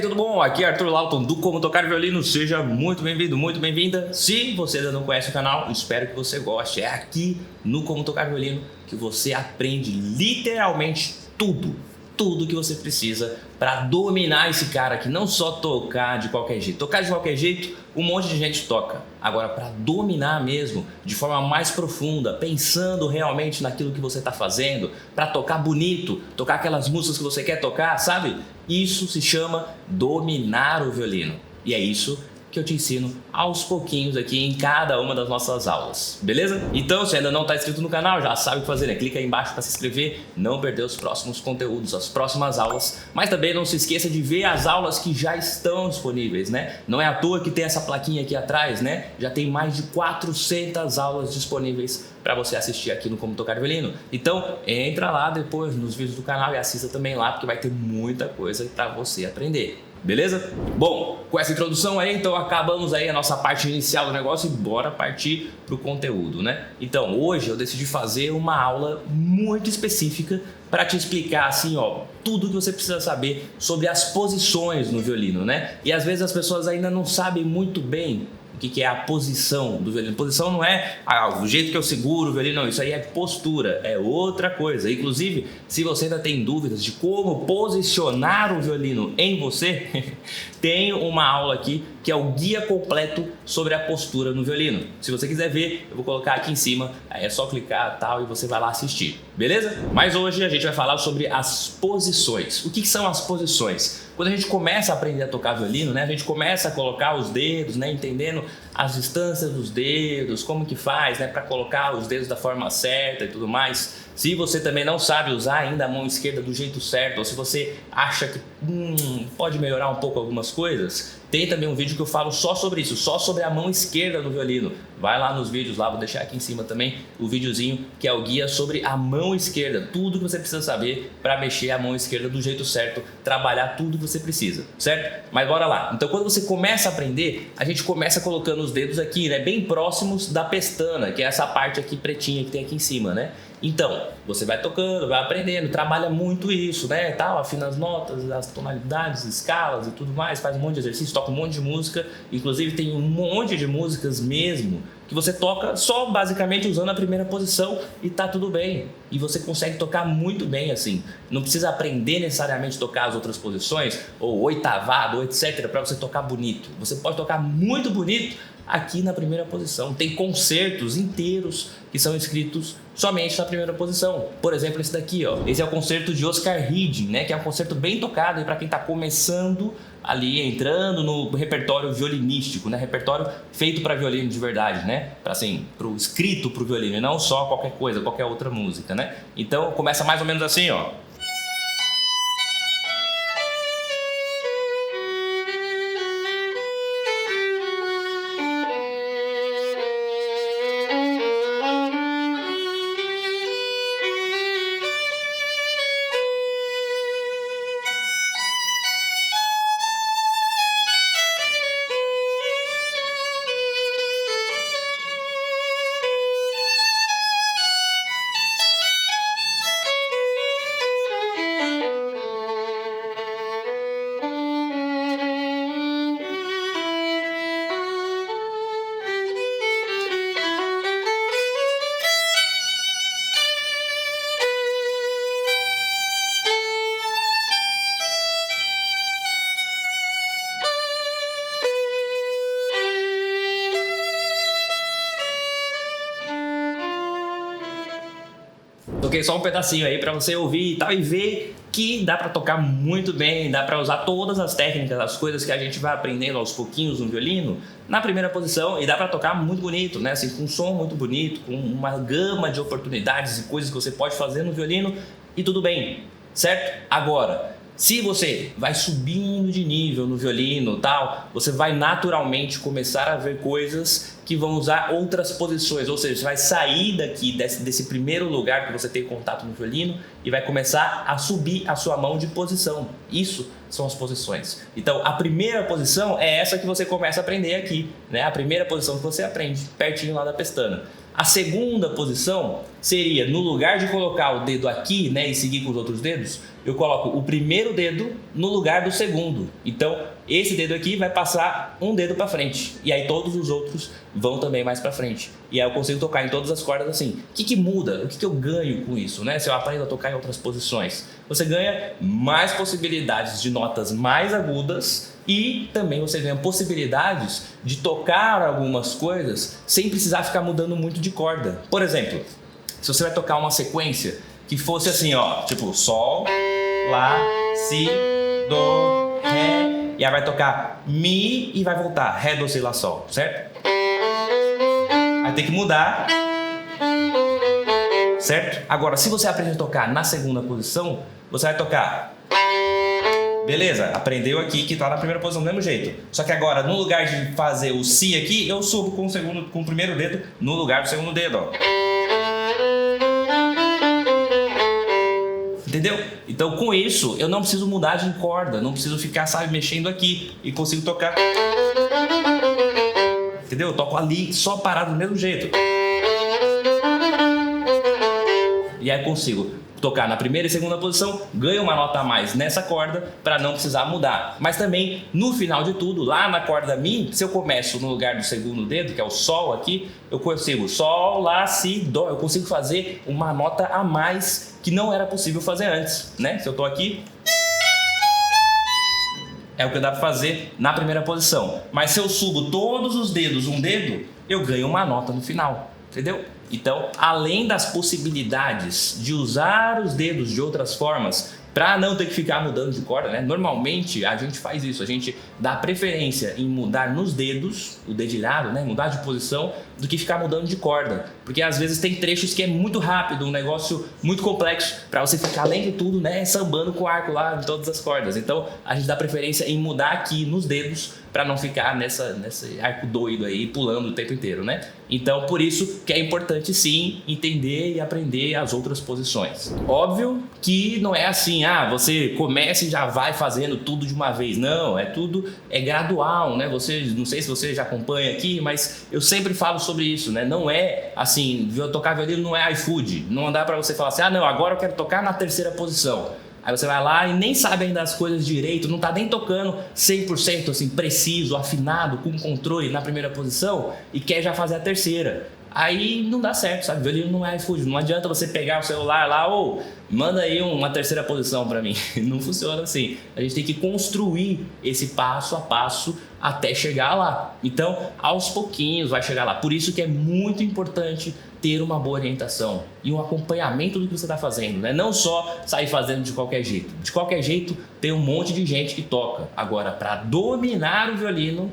aí, tudo bom? Aqui é Arthur Lawton do Como Tocar Violino. Seja muito bem-vindo, muito bem-vinda. Se você ainda não conhece o canal, espero que você goste. É aqui no Como Tocar Violino que você aprende literalmente tudo que você precisa para dominar esse cara aqui. Não só tocar de qualquer jeito. Tocar de qualquer jeito, um monte de gente toca. Agora, para dominar mesmo, de forma mais profunda, pensando realmente naquilo que você está fazendo, para tocar bonito, tocar aquelas músicas que você quer tocar, sabe? Isso se chama dominar o violino. E é isso que eu te ensino aos pouquinhos aqui em cada uma das nossas aulas, beleza? Então, se ainda não está inscrito no canal, já sabe o que fazer, né? Clica aí embaixo para se inscrever, não perder os próximos conteúdos, as próximas aulas. Mas também não se esqueça de ver as aulas que já estão disponíveis, né? Não é à toa que tem essa plaquinha aqui atrás, né? Já tem mais de 400 aulas disponíveis para você assistir aqui no Como Tocar Violino. Então, entra lá depois nos vídeos do canal e assista também lá, porque vai ter muita coisa para você aprender. Beleza? Bom, com essa introdução aí, então acabamos aí a nossa parte inicial do negócio e bora partir pro conteúdo, né? Então, hoje eu decidi fazer uma aula muito específica para te explicar assim, ó, tudo que você precisa saber sobre as posições no violino, né? E às vezes as pessoas ainda não sabem muito bem o que é a posição do violino. Posição não é o jeito que eu seguro o violino, não. Isso aí é postura, é outra coisa. Inclusive, se você ainda tem dúvidas de como posicionar o violino em você, tem uma aula aqui que é o guia completo sobre a postura no violino. Se você quiser ver, eu vou colocar aqui em cima, aí é só clicar tal e você vai lá assistir, beleza? Mas hoje a gente vai falar sobre as posições. O que são as posições? Quando a gente começa a aprender a tocar violino, né, a gente começa a colocar os dedos, né, entendendo as distâncias dos dedos, como que faz, né, para colocar os dedos da forma certa e tudo mais. Se você também não sabe usar ainda a mão esquerda do jeito certo, ou se você acha que pode melhorar um pouco algumas coisas, tem também um vídeo que eu falo só sobre isso, só sobre a mão esquerda do violino. Vai lá nos vídeos, lá vou deixar aqui em cima também o videozinho que é o guia sobre a mão esquerda. Tudo que você precisa saber para mexer a mão esquerda do jeito certo, trabalhar tudo que você precisa, certo? Mas bora lá. Então quando você começa a aprender, a gente começa colocando os dedos aqui, né, bem próximos da pestana, que é essa parte aqui pretinha que tem aqui em cima, né? Então, você vai tocando, vai aprendendo, trabalha muito isso, né, tal, afina as notas, as tonalidades, escalas e tudo mais, faz um monte de exercício, toca um monte de música, inclusive tem um monte de músicas mesmo que você toca só basicamente usando a primeira posição e tá tudo bem. E você consegue tocar muito bem assim. Não precisa aprender necessariamente a tocar as outras posições, ou oitavado, ou etc, para você tocar bonito. Você pode tocar muito bonito aqui na primeira posição. Tem concertos inteiros que são escritos somente na primeira posição. Por exemplo, esse daqui, ó. Esse é o concerto de Oscar Haydn, né? Que é um concerto bem tocado para quem está começando ali, entrando no repertório violinístico, né? Repertório feito para violino de verdade, né? Para assim, escrito para o violino, e não só qualquer coisa, qualquer outra música, né? Então começa mais ou menos assim, ó. Toquei só um pedacinho aí para você ouvir e tal e ver que dá para tocar muito bem, dá para usar todas as técnicas, as coisas que a gente vai aprendendo aos pouquinhos no violino na primeira posição e dá para tocar muito bonito, né? Assim, com um som muito bonito, com uma gama de oportunidades e coisas que você pode fazer no violino e tudo bem, certo? Agora, se você vai subindo de nível no violino e tal, você vai naturalmente começar a ver coisas que vão usar outras posições, ou seja, você vai sair daqui desse primeiro lugar que você tem contato no violino e vai começar a subir a sua mão de posição. Isso são as posições. Então, a primeira posição é essa que você começa a aprender aqui, né? A primeira posição que você aprende, pertinho lá da pestana. A segunda posição seria, no lugar de colocar o dedo aqui, né, e seguir com os outros dedos, eu coloco o primeiro dedo no lugar do segundo. Então, esse dedo aqui vai passar um dedo para frente. E aí todos os outros vão também mais para frente. E aí eu consigo tocar em todas as cordas assim. O que muda? O que eu ganho com isso, né? Se eu aprendo a tocar em outras posições. Você ganha mais possibilidades de notas mais agudas e também você ganha possibilidades de tocar algumas coisas sem precisar ficar mudando muito de corda. Por exemplo, se você vai tocar uma sequência que fosse assim, ó, tipo Sol, Lá, Si, Do, Ré, e aí vai tocar Mi e vai voltar Ré, Do, Si, Lá, Sol, certo? Aí tem que mudar, certo? Agora, se você aprende a tocar na segunda posição, você vai tocar, beleza, aprendeu aqui que tá na primeira posição do mesmo jeito. Só que agora, no lugar de fazer o Si aqui, eu subo com o primeiro dedo no lugar do segundo dedo, ó. Entendeu? Então, com isso, eu não preciso mudar de corda, não preciso ficar, sabe, mexendo aqui e consigo tocar. Entendeu? Eu toco ali só parado do mesmo jeito. E aí eu consigo tocar na primeira e segunda posição, ganho uma nota a mais nessa corda para não precisar mudar. Mas também, no final de tudo, lá na corda Mi, se eu começo no lugar do segundo dedo, que é o Sol aqui, eu consigo Sol, Lá, Si, Dó. Eu consigo fazer uma nota a mais que não era possível fazer antes, né? Se eu tô aqui, é o que dá para fazer na primeira posição. Mas se eu subo todos os dedos um dedo, eu ganho uma nota no final, entendeu? Então, além das possibilidades de usar os dedos de outras formas para não ter que ficar mudando de corda, né? Normalmente a gente faz isso, a gente dá preferência em mudar nos dedos, o dedilhado, né? Mudar de posição, do que ficar mudando de corda. Porque às vezes tem trechos que é muito rápido, um negócio muito complexo, para você ficar, além de tudo, né, sambando com o arco lá em todas as cordas. Então a gente dá preferência em mudar aqui nos dedos para não ficar nesse arco doido aí, pulando o tempo inteiro, né? Então, por isso que é importante sim entender e aprender as outras posições. Óbvio que não é assim, você começa e já vai fazendo tudo de uma vez. Não, é gradual, né? Não sei se você já acompanha aqui, mas eu sempre falo sobre isso, né? Não é assim, tocar violino não é iFood. Não dá para você falar assim, não, agora eu quero tocar na terceira posição. Aí você vai lá e nem sabe ainda as coisas direito, não tá nem tocando 100% assim, preciso, afinado, com controle na primeira posição e quer já fazer a terceira. Aí não dá certo, sabe? Violino não é iFood. Não adianta você pegar o celular lá, manda aí uma terceira posição pra mim. Não funciona assim. A gente tem que construir esse passo a passo até chegar lá. Então, aos pouquinhos vai chegar lá. Por isso que é muito importante ter uma boa orientação e um acompanhamento do que você está fazendo, né? Não só sair fazendo de qualquer jeito. De qualquer jeito, tem um monte de gente que toca. Agora, para dominar o violino,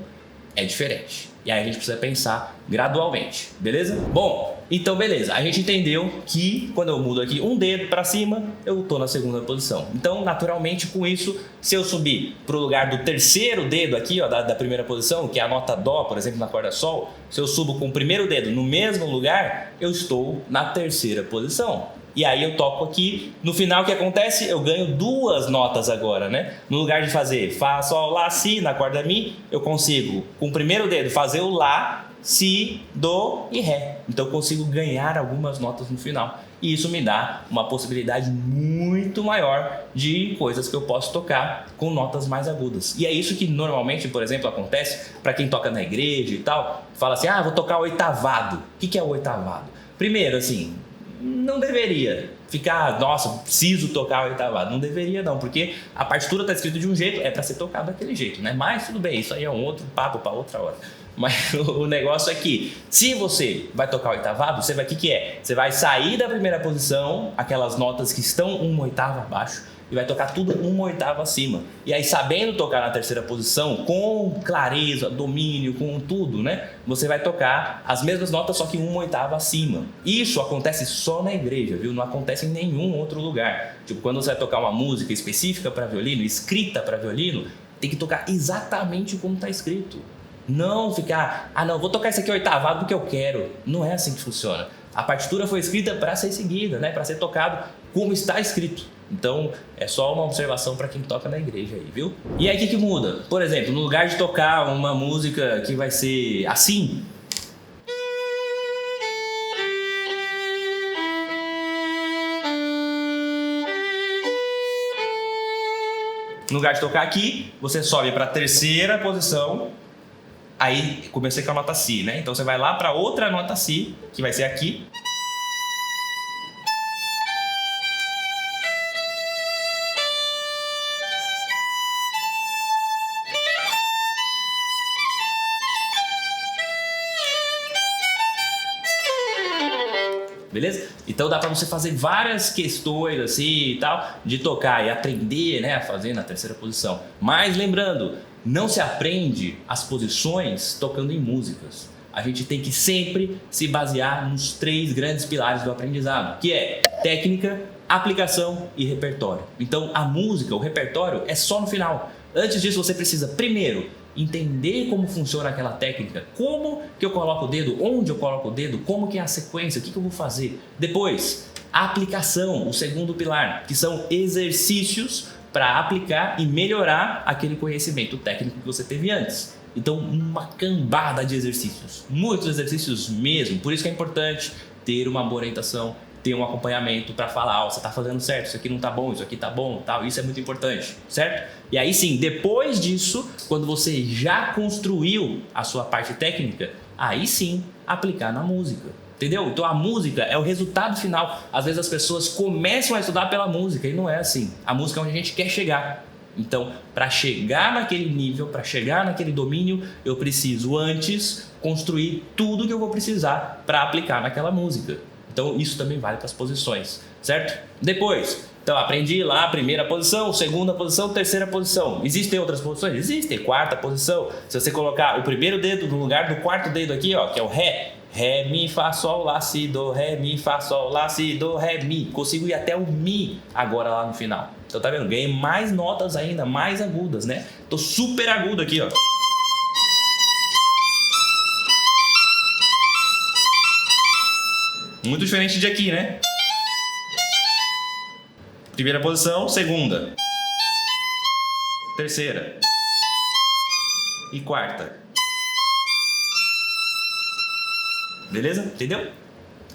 é diferente. E aí a gente precisa pensar gradualmente, beleza? Bom, então beleza. A gente entendeu que quando eu mudo aqui um dedo para cima, eu tô na segunda posição. Então, naturalmente, com isso, se eu subir pro lugar do terceiro dedo aqui, ó, da primeira posição, que é a nota Dó, por exemplo, na corda Sol, se eu subo com o primeiro dedo no mesmo lugar, eu estou na terceira posição. E aí eu toco aqui, no final o que acontece? Eu ganho duas notas agora, né? No lugar de fazer Fá, Sol, Lá, Si na corda Mi, eu consigo com o primeiro dedo fazer o Lá, Si, Do e Ré. Então eu consigo ganhar algumas notas no final. E isso me dá uma possibilidade muito maior de coisas que eu posso tocar com notas mais agudas. E é isso que normalmente, por exemplo, acontece para quem toca na igreja e tal. Fala assim, vou tocar oitavado. O que é o oitavado? Primeiro, assim, não deveria ficar, nossa, preciso tocar o oitavado. Não deveria não, porque a partitura está escrita de um jeito, é para ser tocado daquele jeito, né? Mas tudo bem, isso aí é um outro papo para outra hora. Mas o negócio é que, se você vai tocar o oitavado, você vai, o que é? Você vai sair da primeira posição, aquelas notas que estão uma oitava abaixo, e vai tocar tudo uma oitava acima. E aí, sabendo tocar na terceira posição, com clareza, domínio, com tudo, né? Você vai tocar as mesmas notas, só que uma oitava acima. Isso acontece só na igreja, viu? Não acontece em nenhum outro lugar. Tipo, quando você vai tocar uma música específica para violino, escrita para violino, tem que tocar exatamente como está escrito. Não ficar, não, vou tocar isso aqui oitavado porque eu quero. Não é assim que funciona. A partitura foi escrita para ser seguida, né? Para ser tocado como está escrito. Então, é só uma observação para quem toca na igreja aí, viu? E aí, o que muda? Por exemplo, no lugar de tocar uma música que vai ser assim, No lugar de tocar aqui, você sobe para a terceira posição. Aí comecei com a nota Si, né? Então você vai lá para outra nota Si, que vai ser aqui. Beleza? Então dá para você fazer várias questões assim e tal, de tocar e aprender, né, a fazer na terceira posição. Mas lembrando, não se aprende as posições tocando em músicas. A gente tem que sempre se basear nos 3 grandes pilares do aprendizado, que é técnica, aplicação e repertório. Então a música, o repertório é só no final. Antes disso você precisa primeiro entender como funciona aquela técnica, como que eu coloco o dedo, onde eu coloco o dedo, como que é a sequência, o que eu vou fazer. Depois, a aplicação, o segundo pilar, que são exercícios para aplicar e melhorar aquele conhecimento técnico que você teve antes. Então, uma cambada de exercícios, muitos exercícios mesmo, por isso que é importante ter uma boa orientação, ter um acompanhamento para falar, você está fazendo certo, isso aqui não está bom, isso aqui está bom, tal. Isso é muito importante, certo? E aí sim, depois disso, quando você já construiu a sua parte técnica, aí sim, aplicar na música, entendeu? Então a música é o resultado final. Às vezes as pessoas começam a estudar pela música e não é assim. A música é onde a gente quer chegar. Então, para chegar naquele nível, para chegar naquele domínio, eu preciso antes construir tudo que eu vou precisar para aplicar naquela música. Então isso também vale para as posições, certo? Depois, então aprendi lá a primeira posição, segunda posição, terceira posição. Existem outras posições? Existem. Quarta posição. Se você colocar o primeiro dedo no lugar do quarto dedo aqui, ó, que é o Ré. Ré, Mi, Fá, Sol, Lá, Si, Do, Ré, Mi, Fá, Sol, Lá, Si, Do, Ré, Mi. Consigo ir até o Mi agora lá no final. Então tá vendo? Ganhei mais notas ainda, mais agudas, né? Tô super agudo aqui, ó. Muito diferente de aqui, né? Primeira posição, segunda. Terceira. E quarta. Beleza? Entendeu?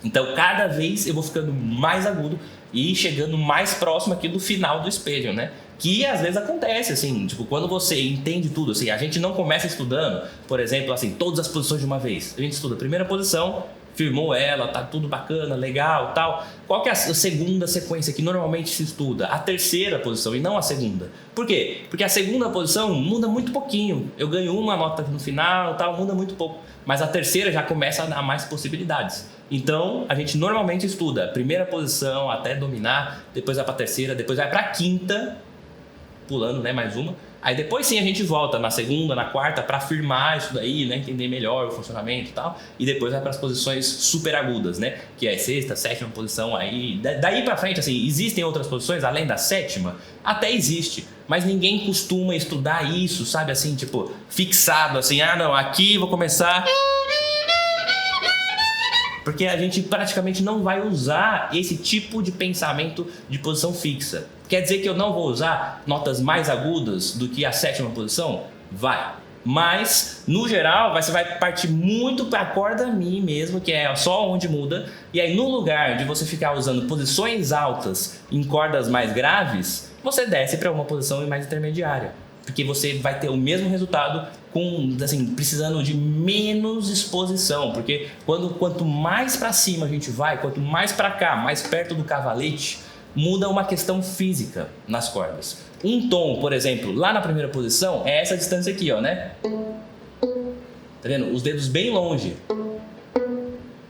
Então, cada vez eu vou ficando mais agudo e chegando mais próximo aqui do final do espelho, né? Que às vezes acontece, assim, tipo, quando você entende tudo, assim, a gente não começa estudando, por exemplo, assim, todas as posições de uma vez. A gente estuda a primeira posição, firmou ela, tá tudo bacana, legal, tal. Qual que é a segunda sequência que normalmente se estuda? A terceira posição e não a segunda. Por quê? Porque a segunda posição muda muito pouquinho. Eu ganho uma nota no final, tal, muda muito pouco. Mas a terceira já começa a dar mais possibilidades. Então, a gente normalmente estuda a primeira posição até dominar, depois vai para a terceira, depois vai para a quinta, pulando, né, mais uma. Aí depois sim a gente volta na segunda, na quarta para afirmar isso daí, né, entender melhor o funcionamento e tal. E depois vai para as posições super agudas, né, que é sexta, sétima posição aí. Daí para frente, assim, existem outras posições além da sétima? Até existe, mas ninguém costuma estudar isso, sabe, assim, tipo, fixado, assim, ah não, aqui vou começar... Porque a gente praticamente não vai usar esse tipo de pensamento de posição fixa. Quer dizer que eu não vou usar notas mais agudas do que a sétima posição? Vai. Mas, no geral, você vai partir muito para a corda Mi mesmo, que é só onde muda. E aí, no lugar de você ficar usando posições altas em cordas mais graves, você desce para uma posição mais intermediária. Porque você vai ter o mesmo resultado com, assim, precisando de menos exposição. Porque quanto mais para cima a gente vai, quanto mais para cá, mais perto do cavalete, muda uma questão física nas cordas. Um tom, por exemplo, lá na primeira posição é essa distância aqui, ó, né? Tá vendo? Os dedos bem longe.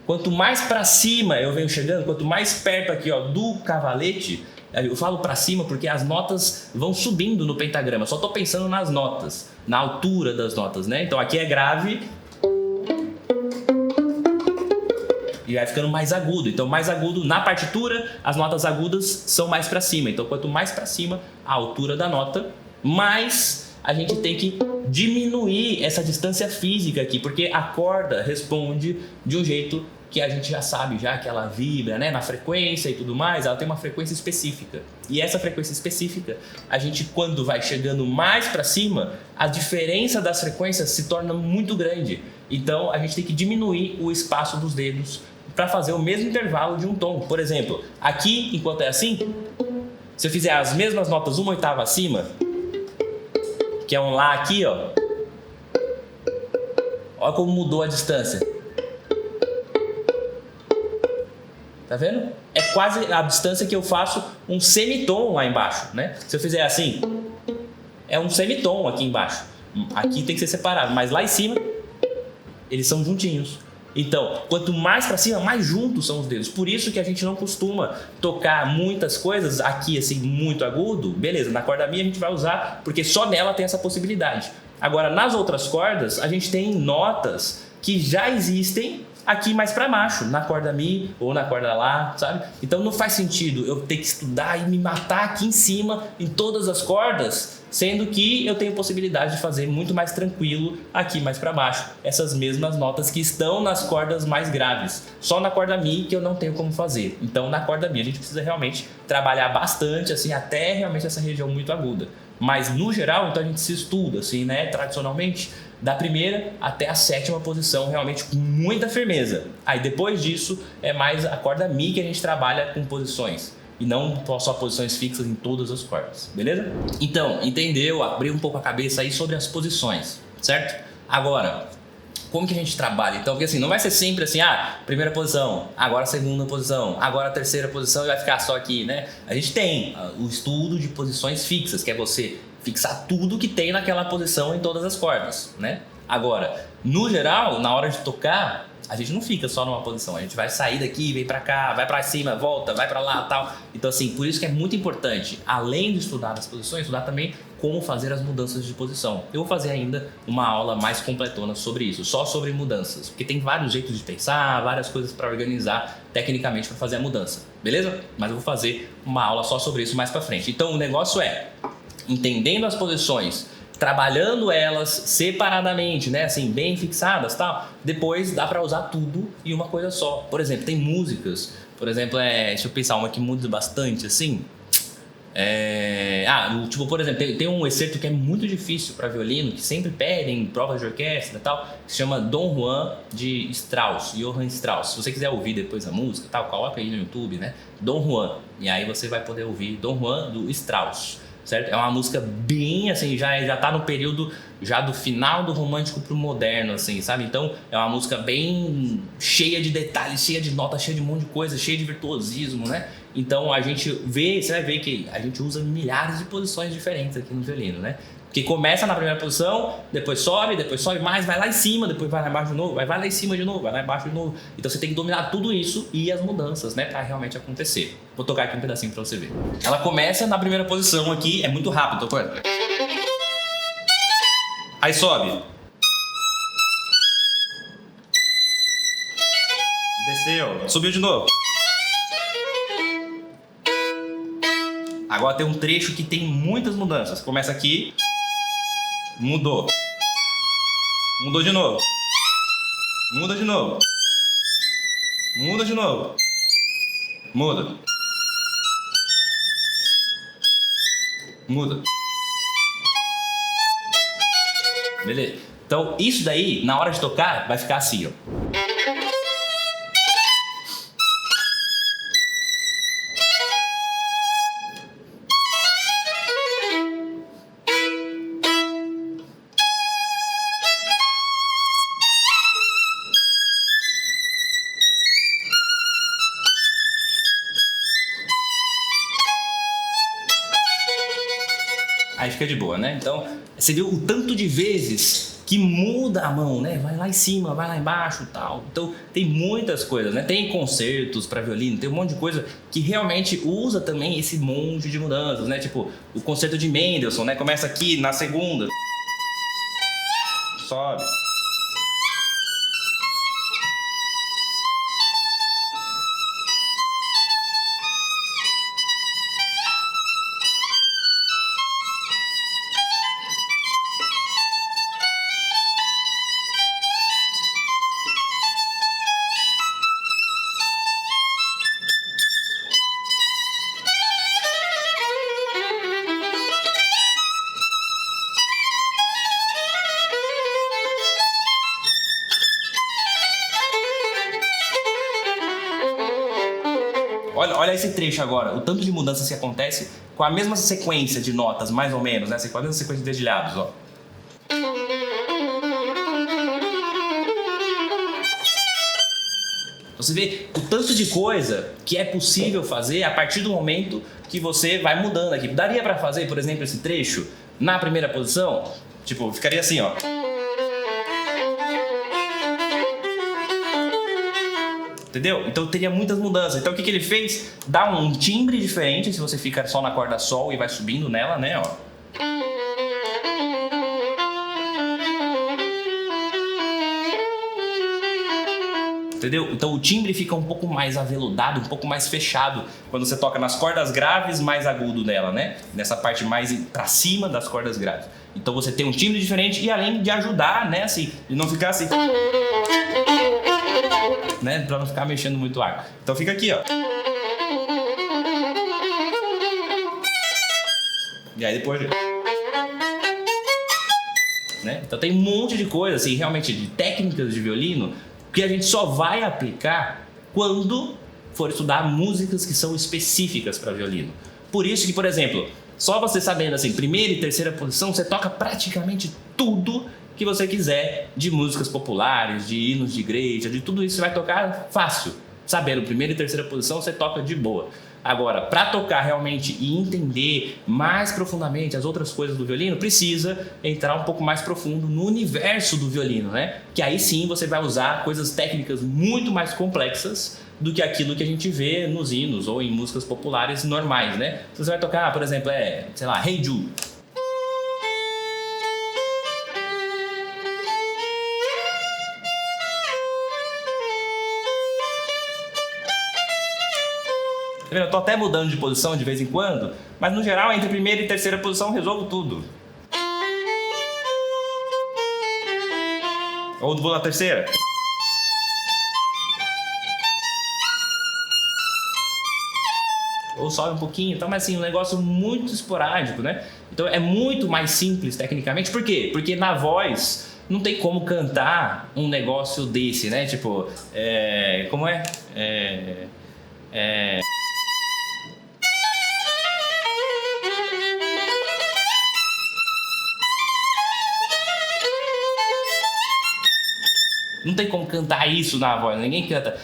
Quanto mais para cima eu venho chegando, quanto mais perto aqui, ó, do cavalete, eu falo para cima porque as notas vão subindo no pentagrama. Eu só tô pensando nas notas, na altura das notas, né? Então aqui é grave e vai ficando mais agudo. Então mais agudo na partitura, as notas agudas são mais para cima. Então quanto mais para cima a altura da nota, mais a gente tem que diminuir essa distância física aqui, porque a corda responde de um jeito que a gente já sabe já que ela vibra, né, na frequência e tudo mais, ela tem uma frequência específica. E essa frequência específica, a gente quando vai chegando mais para cima, a diferença das frequências se torna muito grande. Então a gente tem que diminuir o espaço dos dedos para fazer o mesmo intervalo de um tom. Por exemplo, aqui, enquanto é assim, se eu fizer as mesmas notas uma oitava acima, que é um Lá aqui, ó. Olha como mudou a distância. Tá vendo? É quase a distância que eu faço um semitom lá embaixo, né? Se eu fizer assim, é um semitom aqui embaixo. Aqui tem que ser separado, mas lá em cima eles são juntinhos. Então, quanto mais para cima, mais juntos são os dedos. Por isso que a gente não costuma tocar muitas coisas aqui assim muito agudo. Beleza, na corda Mi a gente vai usar porque só nela tem essa possibilidade. Agora, nas outras cordas, a gente tem notas que já existem aqui mais para baixo, na corda Mi ou na corda Lá, sabe? Então não faz sentido eu ter que estudar e me matar aqui em cima em todas as cordas, sendo que eu tenho possibilidade de fazer muito mais tranquilo aqui mais para baixo, essas mesmas notas que estão nas cordas mais graves. Só na corda Mi que eu não tenho como fazer. Então na corda Mi a gente precisa realmente trabalhar bastante, assim, até realmente essa região muito aguda. Mas no geral, então a gente se estuda, assim, né, tradicionalmente, da primeira até a sétima posição, realmente com muita firmeza. Aí depois disso é mais a corda Mi que a gente trabalha com posições e não só posições fixas em todas as cordas, beleza? Então, entendeu? Abri um pouco a cabeça aí sobre as posições, certo? Agora, como que a gente trabalha? Então, porque assim, não vai ser sempre assim, primeira posição, agora segunda posição, agora terceira posição e vai ficar só aqui, né? A gente tem o estudo de posições fixas, que é você fixar tudo que tem naquela posição em todas as cordas, né? Agora, no geral, na hora de tocar, a gente não fica só numa posição, a gente vai sair daqui, vem pra cá, vai pra cima, volta, vai pra lá, tal. Então assim, por isso que é muito importante, além de estudar as posições, estudar também como fazer as mudanças de posição. Eu vou fazer ainda uma aula mais completona sobre isso, só sobre mudanças, porque tem vários jeitos de pensar, várias coisas para organizar tecnicamente para fazer a mudança, beleza? Mas eu vou fazer uma aula só sobre isso mais pra frente. Então o negócio é, entendendo as posições, trabalhando elas separadamente, né, assim, bem fixadas, tal, depois dá para usar tudo em uma coisa só. Por exemplo, tem músicas, por exemplo, deixa eu pensar uma que muda bastante, assim, tipo, por exemplo, tem um excerto que é muito difícil para violino, que sempre pedem em provas de orquestra e tal, que se chama Dom Juan de Strauss, Johann Strauss. Se você quiser ouvir depois a música, tal, coloca aí no YouTube, né, Dom Juan, e aí você vai poder ouvir Dom Juan do Strauss. Certo? É uma música bem, assim, já tá no período já do final do romântico pro moderno, assim, sabe? Então, é uma música bem cheia de detalhes, cheia de notas, cheia de um monte de coisa, cheia de virtuosismo, né? Então, a gente vê, você vai ver que a gente usa milhares de posições diferentes aqui no violino, né? Que começa na primeira posição, depois sobe mais, vai lá em cima, depois vai lá embaixo de novo, vai lá em cima de novo, vai lá embaixo de novo. Então você tem que dominar tudo isso e as mudanças, né, pra realmente acontecer. Vou tocar aqui um pedacinho pra você ver. Ela começa na primeira posição aqui, é muito rápido, tô acordando. Aí sobe. Desceu, subiu de novo. Agora tem um trecho que tem muitas mudanças. Começa aqui. Mudou. Mudou de novo. Muda de novo. Muda de novo. Muda. Muda. Beleza. Então, isso daí, na hora de tocar, vai ficar assim, ó. Aí fica de boa, né? Então, você viu o tanto de vezes que muda a mão, né? Vai lá em cima, vai lá embaixo e tal. Então, tem muitas coisas, né? Tem concertos para violino, tem um monte de coisa que realmente usa também esse monte de mudanças, né? Tipo, o concerto de Mendelssohn, né? Começa aqui na segunda. Sobe. Olha esse trecho agora, o tanto de mudanças que acontece com a mesma sequência de notas, mais ou menos, né? Com a mesma sequência de dedilhados, ó. Você vê o tanto de coisa que é possível fazer a partir do momento que você vai mudando aqui. Daria pra fazer, por exemplo, esse trecho na primeira posição? Tipo, ficaria assim, ó. Entendeu? Então teria muitas mudanças. Então o que ele fez? Dá um timbre diferente se você fica só na corda sol e vai subindo nela, né? Ó. Entendeu? Então o timbre fica um pouco mais aveludado, um pouco mais fechado quando você toca nas cordas graves, mais agudo nela, né? Nessa parte mais pra cima das cordas graves. Então você tem um timbre diferente e além de ajudar, né? Assim, de não ficar assim, né? Pra não ficar mexendo muito o arco. Então fica aqui, ó. E aí depois... né? Então tem um monte de coisa, assim, realmente de técnicas de violino que a gente só vai aplicar quando for estudar músicas que são específicas para violino. Por isso que, por exemplo, só você sabendo assim, primeira e terceira posição, você toca praticamente tudo que você quiser de músicas populares, de hinos de igreja, de tudo isso você vai tocar fácil. Sabendo primeira e terceira posição, você toca de boa. Agora, para tocar realmente e entender mais profundamente as outras coisas do violino, precisa entrar um pouco mais profundo no universo do violino, né? Que aí sim você vai usar coisas técnicas muito mais complexas do que aquilo que a gente vê nos hinos ou em músicas populares normais, né? Você vai tocar, por exemplo, sei lá, Hey Jude. Eu tô até mudando de posição de vez em quando, mas no geral, entre primeira e terceira posição, eu resolvo tudo. Ou vou na terceira. Ou sobe um pouquinho, então, mas assim, um negócio muito esporádico, né? Então é muito mais simples tecnicamente. Por quê? Porque na voz não tem como cantar um negócio desse, né? Tipo, como é? Não tem como cantar isso na voz, ninguém canta.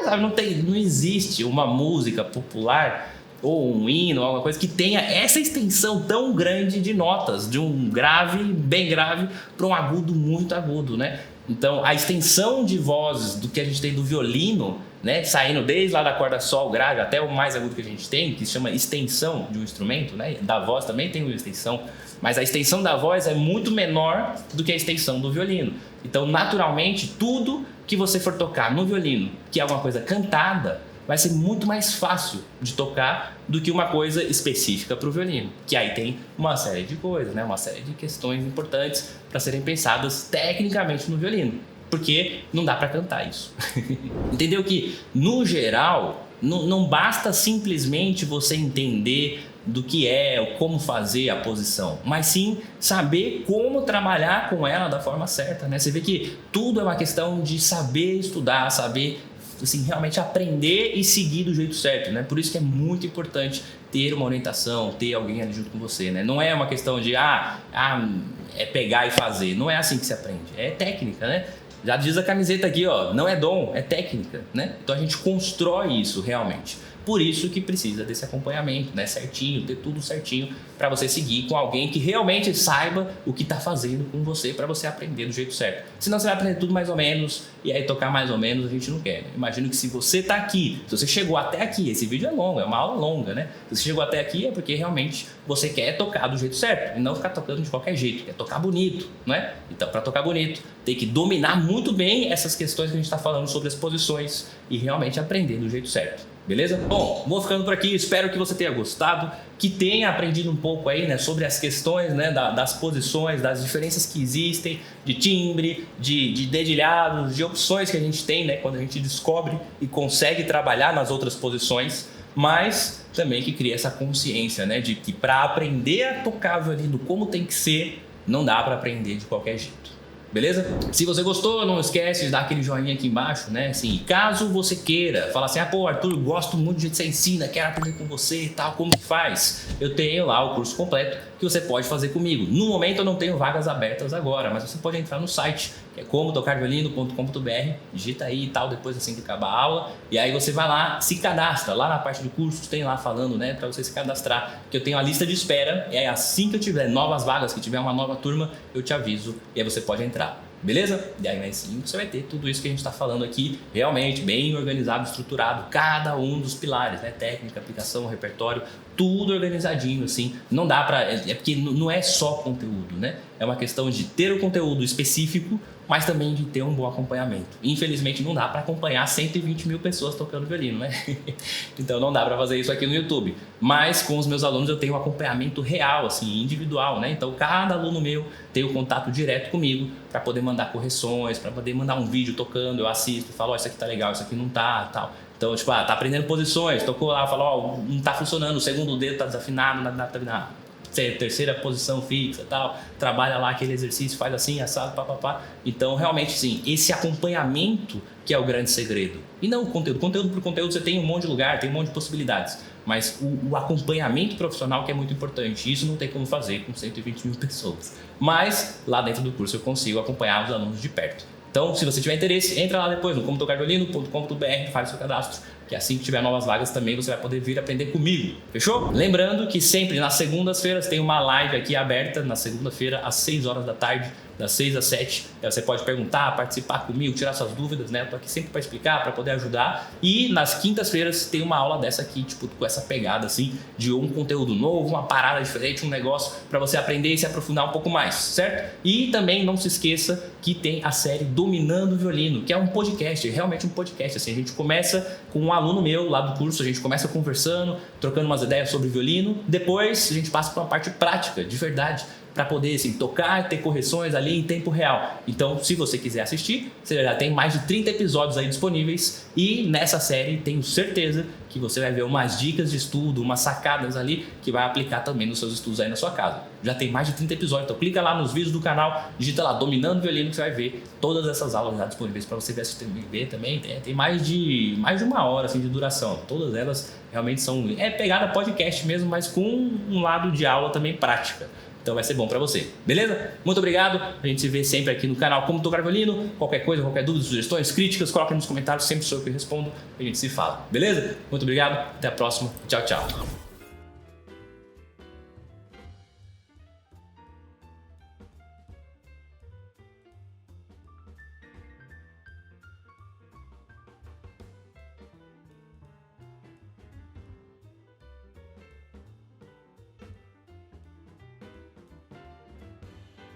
Sabe, não existe uma música popular ou um hino, ou alguma coisa que tenha essa extensão tão grande de notas, de um grave, bem grave, para um agudo muito agudo, né? Então, a extensão de vozes do que a gente tem do violino, né, saindo desde lá da corda sol grave até o mais agudo que a gente tem, que se chama extensão de um instrumento, né? Da voz também tem uma extensão, mas a extensão da voz é muito menor do que a extensão do violino. Então, naturalmente, tudo que você for tocar no violino, que é alguma coisa cantada, vai ser muito mais fácil de tocar do que uma coisa específica para o violino, que aí tem uma série de coisas, né? Uma série de questões importantes para serem pensadas tecnicamente no violino, porque não dá para cantar isso. Entendeu que, no geral, não basta simplesmente você entender do que é, como fazer a posição, mas sim saber como trabalhar com ela da forma certa, né? Você vê que tudo é uma questão de saber estudar, saber assim, realmente aprender e seguir do jeito certo, né? Por isso que é muito importante ter uma orientação, ter alguém ali junto com você, né? Não é uma questão de, é pegar e fazer. Não é assim que se aprende. É técnica, né? Já diz a camiseta aqui, ó, não é dom, é técnica, né? Então a gente constrói isso realmente. Por isso que precisa desse acompanhamento, né? Certinho, ter tudo certinho para você seguir com alguém que realmente saiba o que está fazendo com você para você aprender do jeito certo. Senão você vai aprender tudo mais ou menos e aí tocar mais ou menos a gente não quer. Né? Imagino que se você está aqui, se você chegou até aqui, esse vídeo é longo, é uma aula longa, né? Se você chegou até aqui é porque realmente você quer tocar do jeito certo e não ficar tocando de qualquer jeito, quer tocar bonito, né? Então, para tocar bonito, tem que dominar muito bem essas questões que a gente está falando sobre as posições e realmente aprender do jeito certo. Beleza? Bom, vou ficando por aqui, espero que você tenha gostado, que tenha aprendido um pouco aí, né, sobre as questões, né, das posições, das diferenças que existem, de timbre, de dedilhados, de opções que a gente tem, né, quando a gente descobre e consegue trabalhar nas outras posições, mas também que cria essa consciência, né, de que para aprender a tocar violino como tem que ser, não dá para aprender de qualquer jeito. Beleza? Se você gostou, não esquece de dar aquele joinha aqui embaixo, né? Assim, caso você queira falar assim, pô, Arthur, gosto muito do jeito que você ensina, quero aprender com você e tal, como que faz? Eu tenho lá o curso completo que você pode fazer comigo. No momento eu não tenho vagas abertas agora, mas você pode entrar no site, que é comotocarviolino.com.br, digita aí e tal, depois assim que acabar a aula, e aí você vai lá, se cadastra, lá na parte de cursos tem lá falando, né, para você se cadastrar, que eu tenho a lista de espera, e aí assim que eu tiver novas vagas, que tiver uma nova turma, eu te aviso, e aí você pode entrar. Beleza? E aí sim você vai ter tudo isso que a gente está falando aqui realmente bem organizado, estruturado, cada um dos pilares, né? Técnica, aplicação, repertório, tudo organizadinho assim. Não dá para, é porque não é só conteúdo, né? É uma questão de ter o conteúdo específico, mas também de ter um bom acompanhamento. Infelizmente não dá para acompanhar 120 mil pessoas tocando violino, né? Então não dá para fazer isso aqui no YouTube. Mas com os meus alunos eu tenho um acompanhamento real, assim, individual, né? Então cada aluno meu tem o contato direto comigo para poder mandar correções, para poder mandar um vídeo tocando, eu assisto, falo, isso aqui tá legal, isso aqui não tá, tal. Então, tipo, tá aprendendo posições, tocou lá, falo, não tá funcionando, o segundo dedo tá desafinado, tá afinado. Terceira posição fixa, tal, trabalha lá aquele exercício, faz assim, assado, papapá. Então, realmente, sim, esse acompanhamento que é o grande segredo. E não o conteúdo. Conteúdo por conteúdo você tem um monte de lugar, tem um monte de possibilidades. Mas o acompanhamento profissional que é muito importante. Isso não tem como fazer com 120 mil pessoas. Mas, lá dentro do curso eu consigo acompanhar os alunos de perto. Então, se você tiver interesse, entra lá depois no comotocarviolino.com.br, faz o seu cadastro, que assim que tiver novas vagas também você vai poder vir aprender comigo, fechou? Lembrando que sempre nas segundas-feiras tem uma live aqui aberta, na segunda-feira às 6 horas da tarde, das 6 às 7, você pode perguntar, participar comigo, tirar suas dúvidas, né? Eu tô aqui sempre para explicar, para poder ajudar. E nas quintas-feiras tem uma aula dessa aqui, tipo, com essa pegada assim, de um conteúdo novo, uma parada diferente, um negócio para você aprender e se aprofundar um pouco mais, certo? E também não se esqueça que tem a série Dominando o Violino, que é um podcast, realmente um podcast, assim, a gente começa com um aluno meu lá do curso, a gente começa conversando, trocando umas ideias sobre violino, depois a gente passa para uma parte prática, de verdade, para poder assim, tocar e ter correções ali em tempo real. Então, se você quiser assistir, você já tem mais de 30 episódios aí disponíveis e nessa série tenho certeza que você vai ver umas dicas de estudo, umas sacadas ali que vai aplicar também nos seus estudos aí na sua casa. Já tem mais de 30 episódios, então clica lá nos vídeos do canal, digita lá Dominando o Violino que você vai ver todas essas aulas já disponíveis para você ver também. Tem mais de uma hora assim, de duração. Todas elas realmente são pegada podcast mesmo, mas com um lado de aula também prática. Então vai ser bom pra você, beleza? Muito obrigado, a gente se vê sempre aqui no canal Como Tocar Violino. Qualquer coisa, qualquer dúvida, sugestões, críticas, coloquem nos comentários, sempre sou eu que respondo, a gente se fala, beleza? Muito obrigado, até a próxima, tchau, tchau.